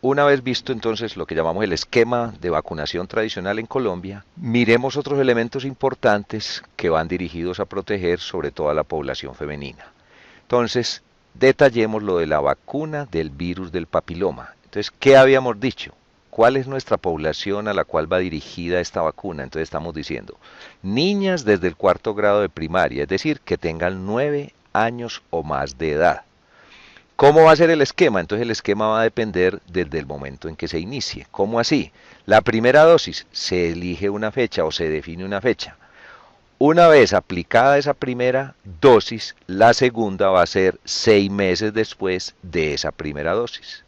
Una vez visto entonces lo que llamamos el esquema de vacunación tradicional en Colombia, miremos otros elementos importantes que van dirigidos a proteger sobre todo a la población femenina. Entonces, detallemos lo de la vacuna del virus del papiloma. Entonces, ¿qué habíamos dicho? ¿Cuál es nuestra población a la cual va dirigida esta vacuna? Entonces estamos diciendo, niñas desde el cuarto grado de primaria, es decir, que tengan 9 años o más de edad. ¿Cómo va a ser el esquema? Entonces el esquema va a depender desde el momento en que se inicie. ¿Cómo así? La primera dosis se elige una fecha o se define una fecha. Una vez aplicada esa primera dosis, la segunda va a ser 6 meses después de esa primera dosis.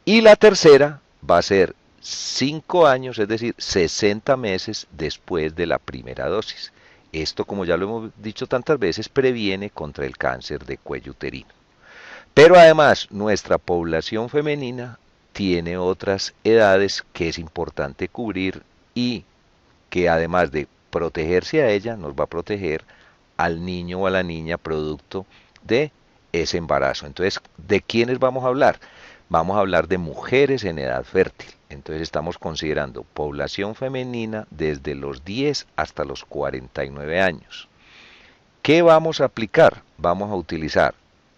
Y la tercera va a ser 5 años, es decir, 60 meses después de la primera dosis. Esto, como ya lo hemos dicho tantas veces, previene contra el cáncer de cuello uterino. Pero además, nuestra población femenina tiene otras edades que es importante cubrir y que además de protegerse a ella, nos va a proteger al niño o a la niña producto de ese embarazo. Entonces, ¿de quiénes vamos a hablar? Vamos a hablar de mujeres en edad fértil. Entonces estamos considerando población femenina desde los 10 hasta los 49 años. ¿Qué vamos a aplicar? Vamos a utilizar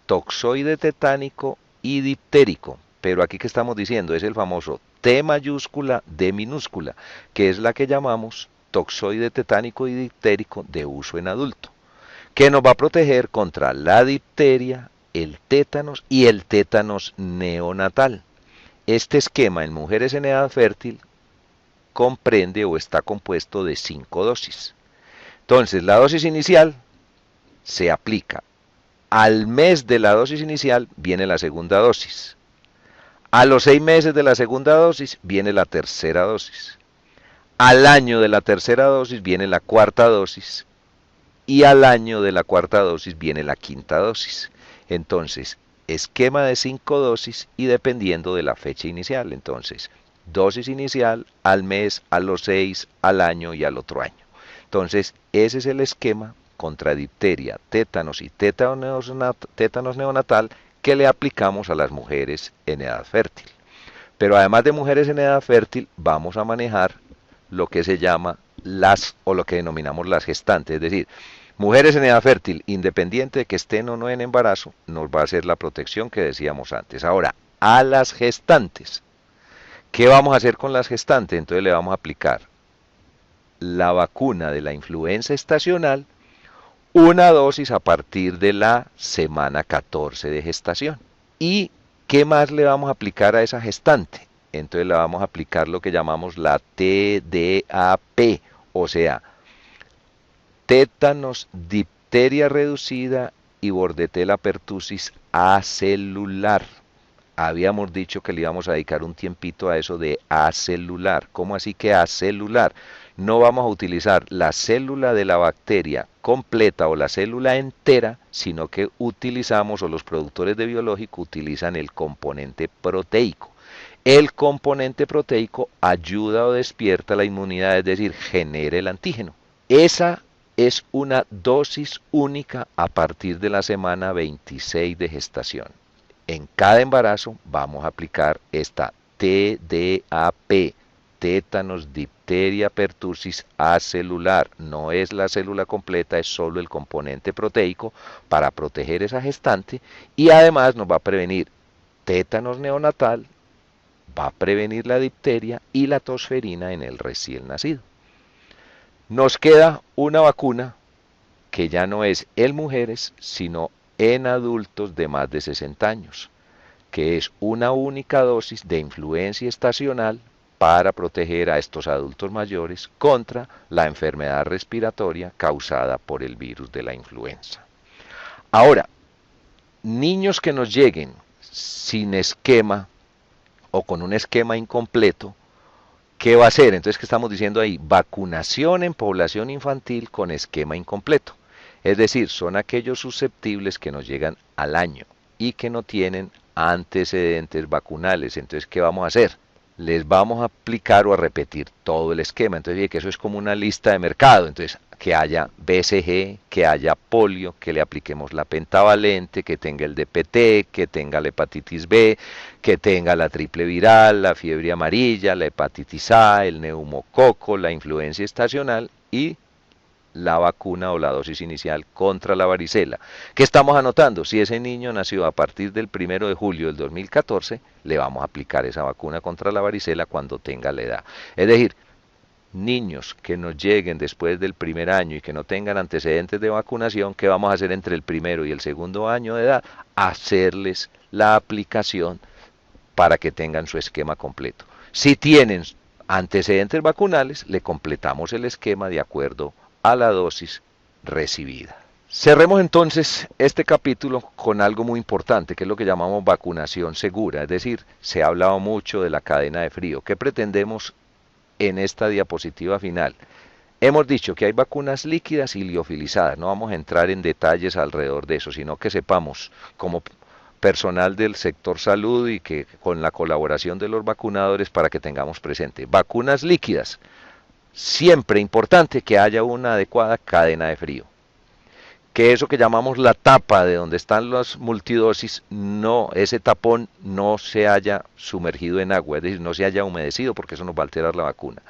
toxoide tetánico y diptérico. Pero aquí que estamos diciendo es el famoso T mayúscula, D minúscula, que es la que llamamos toxoide tetánico y diptérico de uso en adulto, que nos va a proteger contra la difteria, el tétanos y el tétanos neonatal. Este esquema en mujeres en edad fértil comprende o está compuesto de 5 dosis. Entonces, la dosis inicial se aplica. Al mes de la dosis inicial viene la segunda dosis. A los 6 meses de la segunda dosis viene la tercera dosis. Al año de la tercera dosis viene la cuarta dosis. Y al año de la cuarta dosis viene la quinta dosis. Entonces, esquema de 5 dosis y dependiendo de la fecha inicial. Entonces, dosis inicial al mes, a los 6, al año y al otro año. Entonces, ese es el esquema contra difteria, tétanos y tétanos neonatal que le aplicamos a las mujeres en edad fértil. Pero además de mujeres en edad fértil, vamos a manejar lo que se llama las o lo que denominamos las gestantes, es decir, mujeres en edad fértil, independiente de que estén o no en embarazo, nos va a hacer la protección que decíamos antes. Ahora, a las gestantes, ¿qué vamos a hacer con las gestantes? Entonces le vamos a aplicar la vacuna de la influenza estacional, una dosis a partir de la semana 14 de gestación. ¿Y qué más le vamos a aplicar a esa gestante? Entonces le vamos a aplicar lo que llamamos la TDAP, o sea, tétanos, difteria reducida y bordetela pertussis acelular. Habíamos dicho que le íbamos a dedicar un tiempito a eso de acelular. ¿Cómo así que acelular? No vamos a utilizar la célula de la bacteria completa o la célula entera, sino que utilizamos, o los productores de biológico utilizan el componente proteico. El componente proteico ayuda o despierta la inmunidad, es decir, genera el antígeno. Esa es una dosis única a partir de la semana 26 de gestación. En cada embarazo vamos a aplicar esta TDAP, tétanos, difteria, pertussis acelular. No es la célula completa, es solo el componente proteico para proteger esa gestante y además nos va a prevenir tétanos neonatal, va a prevenir la difteria y la tosferina en el recién nacido. Nos queda una vacuna que ya no es en mujeres, sino en adultos de más de 60 años, que es una única dosis de influencia estacional para proteger a estos adultos mayores contra la enfermedad respiratoria causada por el virus de la influenza. Ahora, niños que nos lleguen sin esquema o con un esquema incompleto, ¿qué va a hacer? Entonces, ¿qué estamos diciendo ahí? Vacunación en población infantil con esquema incompleto. Es decir, son aquellos susceptibles que nos llegan al año y que no tienen antecedentes vacunales. Entonces, ¿qué vamos a hacer? Les vamos a aplicar o a repetir todo el esquema. Entonces, que eso es como una lista de mercado. Entonces, que haya BCG, que haya polio, que le apliquemos la pentavalente, que tenga el DPT, que tenga la hepatitis B, que tenga la triple viral, la fiebre amarilla, la hepatitis A, el neumococo, la influencia estacional y la vacuna o la dosis inicial contra la varicela. ¿Qué estamos anotando? Si ese niño nació a partir del 1 de julio del 2014, le vamos a aplicar esa vacuna contra la varicela cuando tenga la edad. Es decir, niños que nos lleguen después del 1er año y que no tengan antecedentes de vacunación, ¿qué vamos a hacer entre el 1er y el 2.er año de edad? Hacerles la aplicación para que tengan su esquema completo. Si tienen antecedentes vacunales, le completamos el esquema de acuerdo a la dosis recibida. Cerremos entonces este capítulo con algo muy importante, que es lo que llamamos vacunación segura, es decir, se ha hablado mucho de la cadena de frío. ¿Qué pretendemos en esta diapositiva final? Hemos dicho que hay vacunas líquidas y liofilizadas, no vamos a entrar en detalles alrededor de eso, sino que sepamos como personal del sector salud y que con la colaboración de los vacunadores para que tengamos presente. Vacunas líquidas, siempre importante que haya una adecuada cadena de frío. Que eso que llamamos la tapa de donde están las multidosis, no, ese tapón no se haya sumergido en agua, es decir, no se haya humedecido porque eso nos va a alterar la vacuna.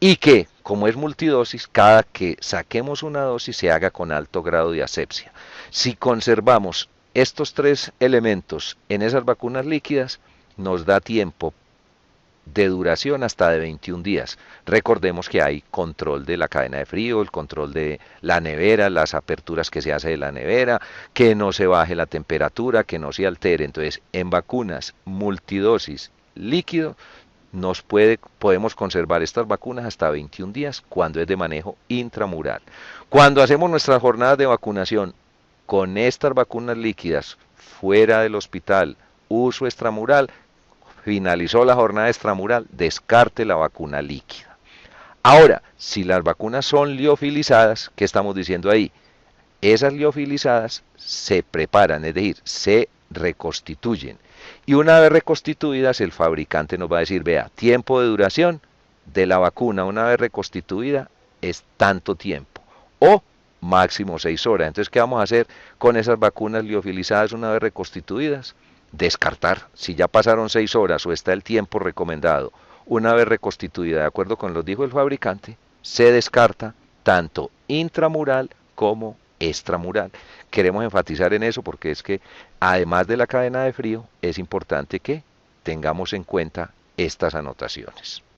Y que, como es multidosis, cada que saquemos una dosis se haga con alto grado de asepsia. Si conservamos estos tres elementos en esas vacunas líquidas, nos da tiempo de duración hasta de 21 días. Recordemos que hay control de la cadena de frío, el control de la nevera, las aperturas que se hace de la nevera, que no se baje la temperatura, que no se altere. Entonces, en vacunas multidosis líquido, podemos conservar estas vacunas hasta 21 días cuando es de manejo intramural. Cuando hacemos nuestras jornadas de vacunación con estas vacunas líquidas fuera del hospital, uso extramural, finalizó la jornada extramural, descarte la vacuna líquida. Ahora, si las vacunas son liofilizadas, ¿qué estamos diciendo ahí? Esas liofilizadas se preparan, es decir, se reconstituyen. Y una vez reconstituidas, el fabricante nos va a decir, vea, tiempo de duración de la vacuna una vez reconstituida es tanto tiempo. O máximo 6 horas. Entonces, ¿qué vamos a hacer con esas vacunas liofilizadas una vez reconstituidas? Descartar. Si ya pasaron 6 horas o está el tiempo recomendado, una vez reconstituida, de acuerdo con lo que dijo el fabricante, se descarta tanto intramural como extramural. Queremos enfatizar en eso porque es que, además de la cadena de frío, es importante que tengamos en cuenta estas anotaciones.